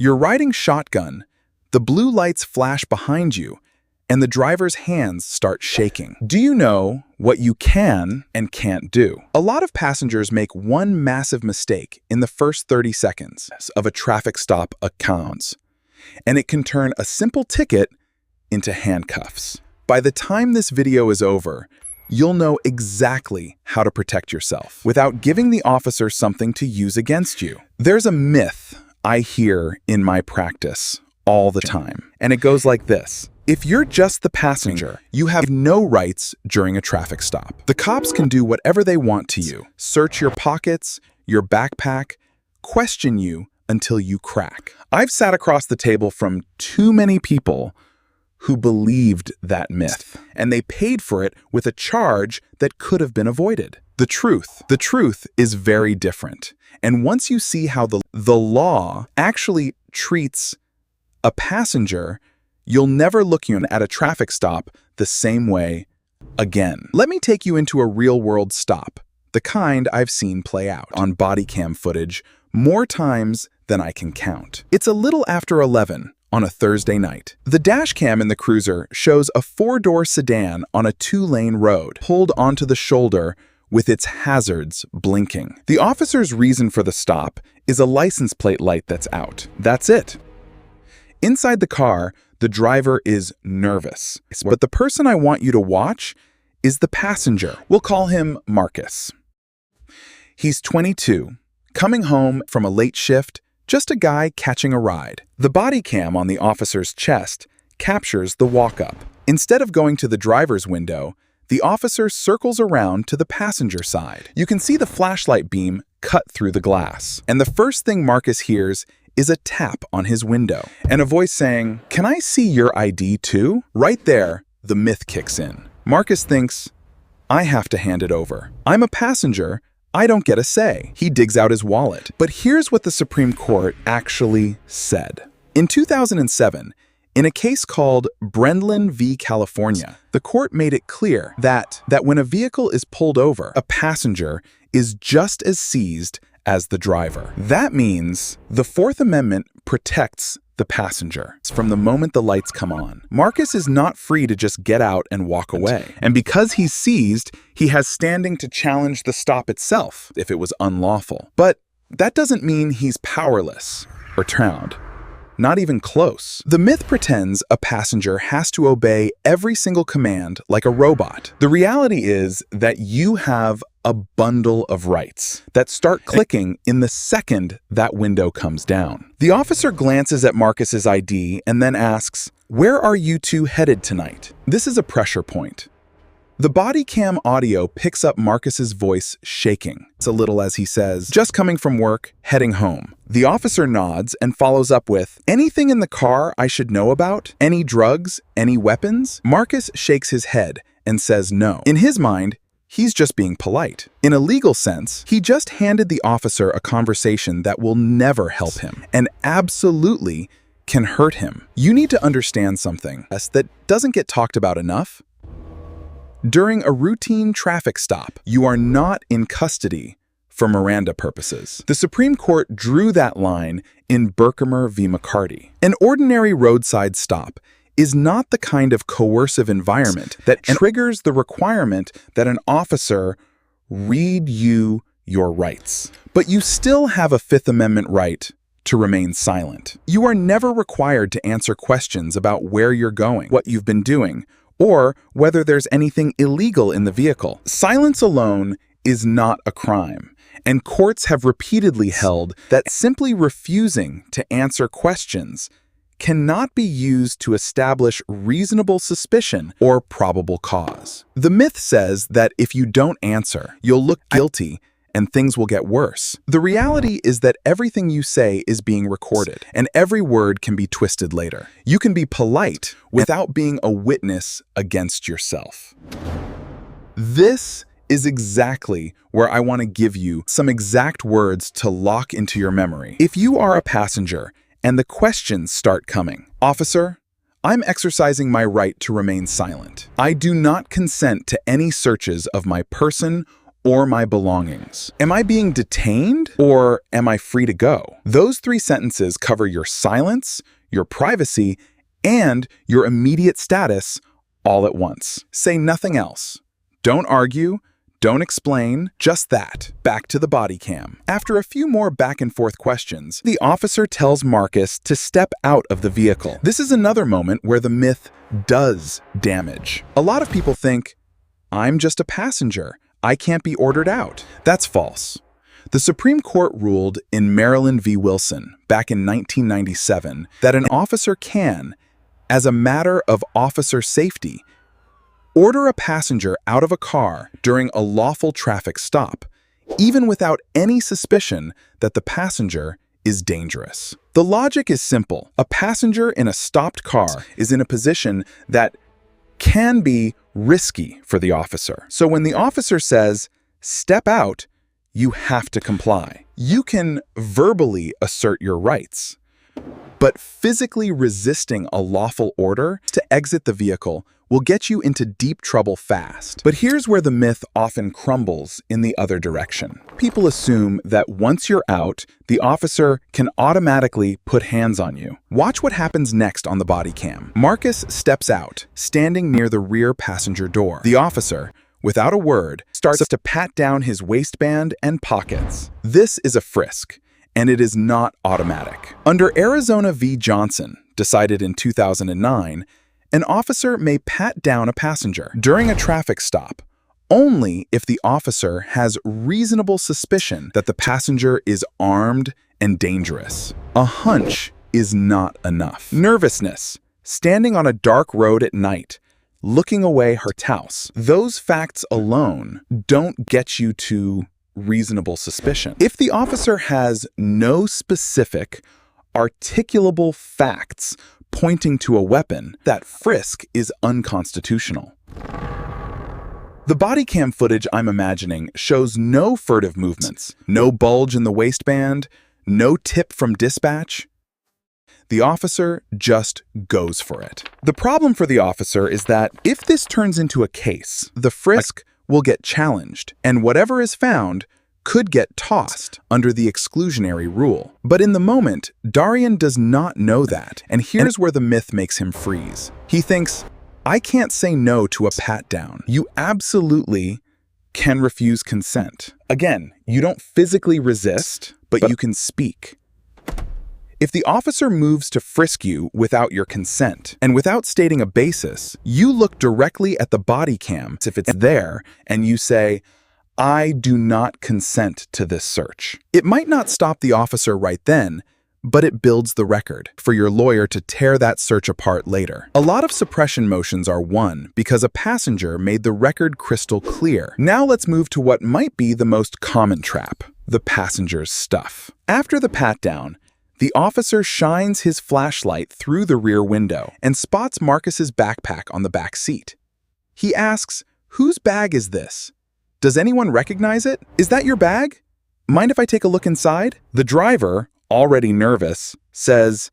You're riding shotgun, the blue lights flash behind you, and the driver's hands start shaking. Do you know what you can and can't do? A lot of passengers make one massive mistake in the first 30 seconds of a traffic stop accounts, and it can turn a simple ticket into handcuffs. By the time this video is over, you'll know exactly how to protect yourself without giving the officer something to use against you. There's a myth I hear in my practice all the time, and it goes like this. If you're just the passenger, you have no rights during a traffic stop. The cops can do whatever they want to you, search your pockets, your backpack, question you until you crack. I've sat across the table from too many people who believed that myth, and they paid for it with a charge that could have been avoided. The truth is very different. And once you see how the law actually treats a passenger, you'll never look at a traffic stop the same way again. Let me take you into a real-world stop, the kind I've seen play out on body cam footage more times than I can count. It's a little after 11 on a Thursday night. The dash cam in the cruiser shows a 4-door sedan on a 2-lane road, pulled onto the shoulder with its hazards blinking. The officer's reason for the stop is a license plate light that's out. That's it. Inside the car, the driver is nervous, but the person I want you to watch is the passenger. We'll call him Marcus. He's 22, coming home from a late shift, just a guy catching a ride. The body cam on the officer's chest captures the walk-up. Instead of going to the driver's window, the officer circles around to the passenger side. You can see the flashlight beam cut through the glass. And the first thing Marcus hears is a tap on his window and a voice saying, "Can I see your ID too?" Right there, the myth kicks in. Marcus thinks, I have to hand it over. I'm a passenger. I don't get a say. He digs out his wallet. But here's what the Supreme Court actually said. In 2007, in a case called Brenlin v. California, the court made it clear that when a vehicle is pulled over, a passenger is just as seized as the driver. That means the Fourth Amendment protects the passenger from the moment the lights come on. Marcus is not free to just get out and walk away. And because he's seized, he has standing to challenge the stop itself if it was unlawful. But that doesn't mean he's powerless or drowned. Not even close. The myth pretends a passenger has to obey every single command like a robot. The reality is that you have a bundle of rights that start clicking in the second that window comes down. The officer glances at Marcus's ID and then asks, "Where are you two headed tonight?" This is a pressure point. The body cam audio picks up Marcus's voice shaking. It's a little as he says, "Just coming from work, heading home." The officer nods and follows up with, "Anything in the car I should know about? Any drugs? Any weapons?" Marcus shakes his head and says no. In his mind, he's just being polite. In a legal sense, he just handed the officer a conversation that will never help him and absolutely can hurt him. You need to understand something that doesn't get talked about enough. During a routine traffic stop, you are not in custody for Miranda purposes. The Supreme Court drew that line in Berkemer v. McCarty. An ordinary roadside stop is not the kind of coercive environment that triggers the requirement that an officer read you your rights. But you still have a Fifth Amendment right to remain silent. You are never required to answer questions about where you're going, what you've been doing, or whether there's anything illegal in the vehicle. Silence alone is not a crime, and courts have repeatedly held that simply refusing to answer questions cannot be used to establish reasonable suspicion or probable cause. The myth says that if you don't answer, you'll look guilty and things will get worse. The reality is that everything you say is being recorded, and every word can be twisted later. You can be polite without being a witness against yourself. This is exactly where I want to give you some exact words to lock into your memory. If you are a passenger and the questions start coming, "Officer, I'm exercising my right to remain silent. I do not consent to any searches of my person or my belongings? Am I being detained or am I free to go? Those three sentences cover your silence, your privacy, and your immediate status all at once. Say nothing else. Don't argue. Don't explain, just that. Back to the body cam. After a few more back and forth questions, the officer tells Marcus to step out of the vehicle. This is another moment where the myth does damage. A lot of people think, I'm just a passenger. I can't be ordered out. That's false. The Supreme Court ruled in Maryland v. Wilson back in 1997 that an officer can, as a matter of officer safety, order a passenger out of a car during a lawful traffic stop, even without any suspicion that the passenger is dangerous. The logic is simple. A passenger in a stopped car is in a position that can be risky for the officer. So when the officer says, "Step out," you have to comply. You can verbally assert your rights, but physically resisting a lawful order to exit the vehicle will get you into deep trouble fast. But here's where the myth often crumbles in the other direction. People assume that once you're out, the officer can automatically put hands on you. Watch what happens next on the body cam. Marcus steps out, standing near the rear passenger door. The officer, without a word, starts to pat down his waistband and pockets. This is a frisk, and it is not automatic. Under Arizona v. Johnson, decided in 2009, an officer may pat down a passenger during a traffic stop only if the officer has reasonable suspicion that the passenger is armed and dangerous. A hunch is not enough. Nervousness, standing on a dark road at night, looking away her house. Those facts alone don't get you to reasonable suspicion. If the officer has no specific, articulable facts pointing to a weapon, that frisk is unconstitutional. The body cam footage I'm imagining shows no furtive movements, no bulge in the waistband, no tip from dispatch. The officer just goes for it. The problem for the officer is that if this turns into a case, the frisk will get challenged, and whatever is found could get tossed under the exclusionary rule. But in the moment, Darian does not know that, and here's where the myth makes him freeze. He thinks, I can't say no to a pat-down. You absolutely can refuse consent. Again, you don't physically resist, but you can speak. If the officer moves to frisk you without your consent and without stating a basis, you look directly at the body cam if it's there and you say, I do not consent to this search. It might not stop the officer right then, but it builds the record for your lawyer to tear that search apart later. A lot of suppression motions are won because a passenger made the record crystal clear. Now let's move to what might be the most common trap, the passenger's stuff. After the pat-down, the officer shines his flashlight through the rear window and spots Marcus's backpack on the back seat. He asks, whose bag is this? Does anyone recognize it? Is that your bag? Mind if I take a look inside? The driver, already nervous, says,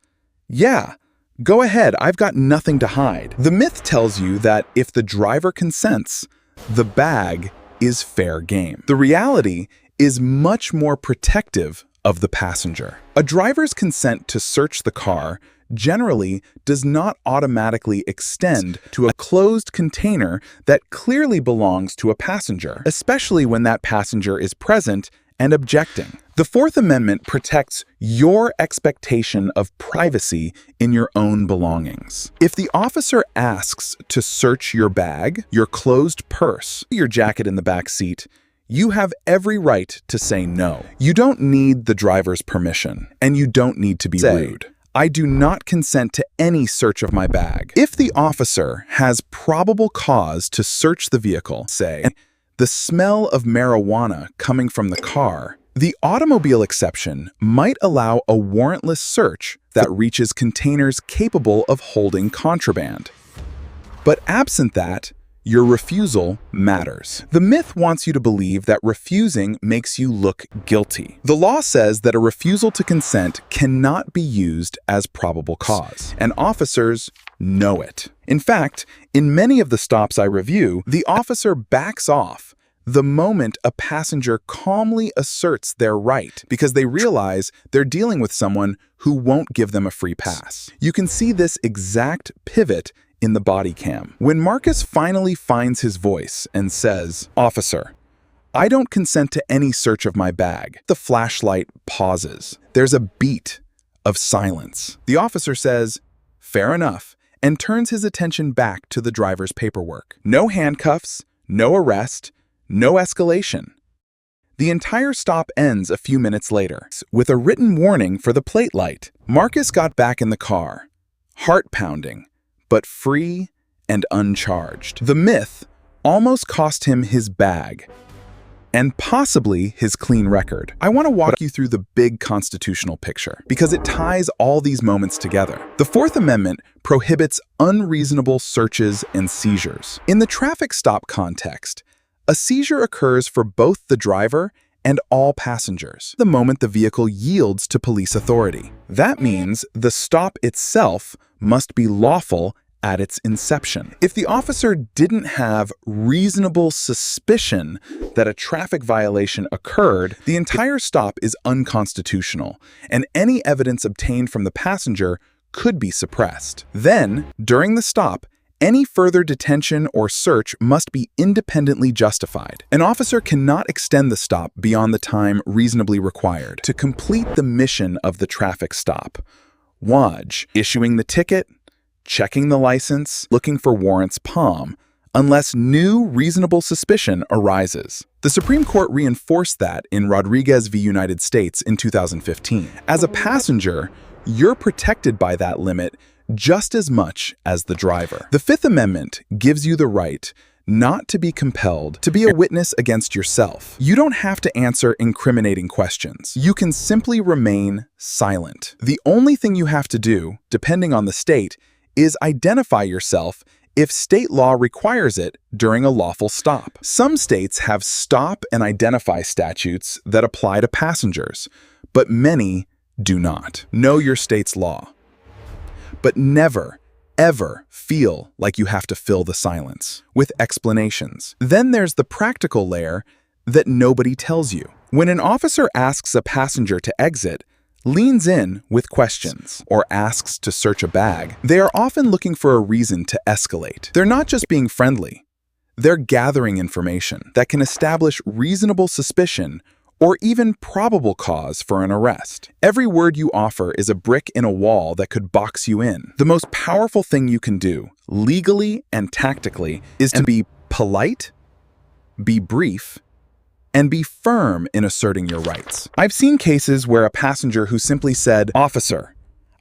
yeah, go ahead, I've got nothing to hide. The myth tells you that if the driver consents, the bag is fair game. The reality is much more protective of the passenger. A driver's consent to search the car generally does not automatically extend to a closed container that clearly belongs to a passenger, especially when that passenger is present and objecting. The Fourth Amendment protects your expectation of privacy in your own belongings. If the officer asks to search your bag, your closed purse, your jacket in the back seat, you have every right to say no. You don't need the driver's permission, and you don't need to be rude. I do not consent to any search of my bag. If the officer has probable cause to search the vehicle, say, the smell of marijuana coming from the car, the automobile exception might allow a warrantless search that reaches containers capable of holding contraband. But absent that, your refusal matters. The myth wants you to believe that refusing makes you look guilty. The law says that a refusal to consent cannot be used as probable cause, and officers know it. In fact, in many of the stops I review, the officer backs off, the moment a passenger calmly asserts their right because they realize they're dealing with someone who won't give them a free pass. You can see this exact pivot in the body cam. When Marcus finally finds his voice and says, "Officer, I don't consent to any search of my bag," the flashlight pauses. There's a beat of silence. The officer says, "Fair enough," and turns his attention back to the driver's paperwork. No handcuffs, no arrest, no escalation. The entire stop ends a few minutes later, with a written warning for the plate light. Marcus got back in the car, heart pounding, but free and uncharged. The myth almost cost him his bag, and possibly his clean record. I want to walk you through the big constitutional picture, because it ties all these moments together. The Fourth Amendment prohibits unreasonable searches and seizures. In the traffic stop context, a seizure occurs for both the driver and all passengers the moment the vehicle yields to police authority. That means the stop itself must be lawful at its inception. If the officer didn't have reasonable suspicion that a traffic violation occurred, the entire stop is unconstitutional, and any evidence obtained from the passenger could be suppressed. Then, during the stop, any further detention or search must be independently justified. An officer cannot extend the stop beyond the time reasonably required to complete the mission of the traffic stop. WAJ, issuing the ticket, checking the license, looking for warrants, POM, unless new reasonable suspicion arises. The Supreme Court reinforced that in Rodriguez v. United States in 2015. As a passenger, you're protected by that limit just as much as the driver. The Fifth Amendment gives you the right not to be compelled to be a witness against yourself. You don't have to answer incriminating questions. You can simply remain silent. The only thing you have to do, depending on the state, is identify yourself if state law requires it during a lawful stop. Some states have stop and identify statutes that apply to passengers, but many do not. Know your state's law. But never, ever feel like you have to fill the silence with explanations. Then there's the practical layer that nobody tells you. When an officer asks a passenger to exit, leans in with questions, or asks to search a bag, they are often looking for a reason to escalate. They're not just being friendly. They're gathering information that can establish reasonable suspicion or even probable cause for an arrest. Every word you offer is a brick in a wall that could box you in. The most powerful thing you can do, legally and tactically, is to be polite, be brief, and be firm in asserting your rights. I've seen cases where a passenger who simply said, "Officer,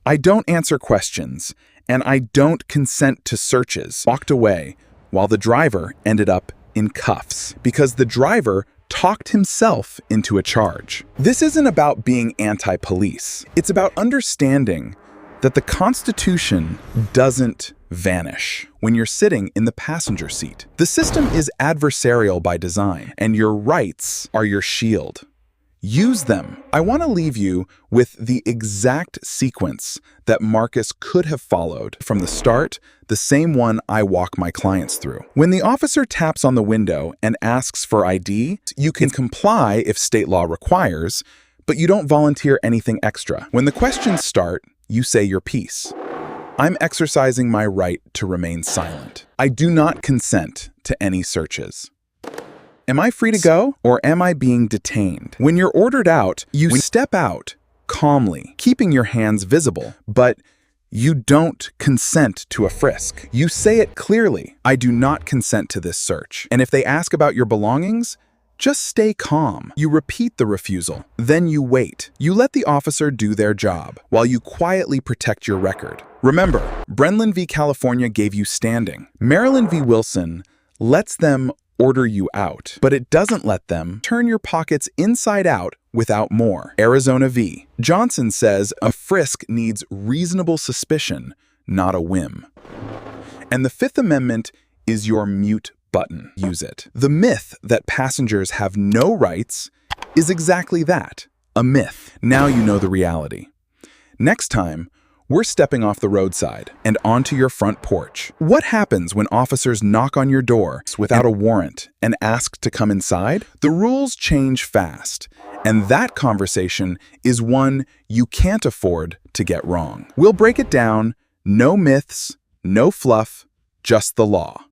I don't answer questions, and I don't consent to searches," walked away, while the driver ended up in cuffs because the driver talked himself into a charge. This isn't about being anti-police. It's about understanding that the Constitution doesn't vanish when you're sitting in the passenger seat. The system is adversarial by design, and your rights are your shield. Use them. I want to leave you with the exact sequence that Marcus could have followed from the start, the same one I walk my clients through. When the officer taps on the window and asks for ID, you can comply if state law requires, but you don't volunteer anything extra. When the questions start, you say your piece. I'm exercising my right to remain silent. I do not consent to any searches. Am I free to go, or am I being detained? When you're ordered out, you step out calmly, keeping your hands visible, but you don't consent to a frisk. You say it clearly, "I do not consent to this search." And if they ask about your belongings, just stay calm. You repeat the refusal, then you wait. You let the officer do their job, while you quietly protect your record. Remember, Brenlin v. California gave you standing. Maryland v. Wilson lets them order you out, but it doesn't let them turn your pockets inside out without more. Arizona v. Johnson says a frisk needs reasonable suspicion, not a whim. And the Fifth Amendment is your mute button. Use it. The myth that passengers have no rights is exactly that, a myth. Now you know the reality. Next time, We're stepping off the roadside and onto your front porch. What happens when officers knock on your door without a warrant and ask to come inside? The rules change fast, and that conversation is one you can't afford to get wrong. We'll break it down, no myths, no fluff, just the law.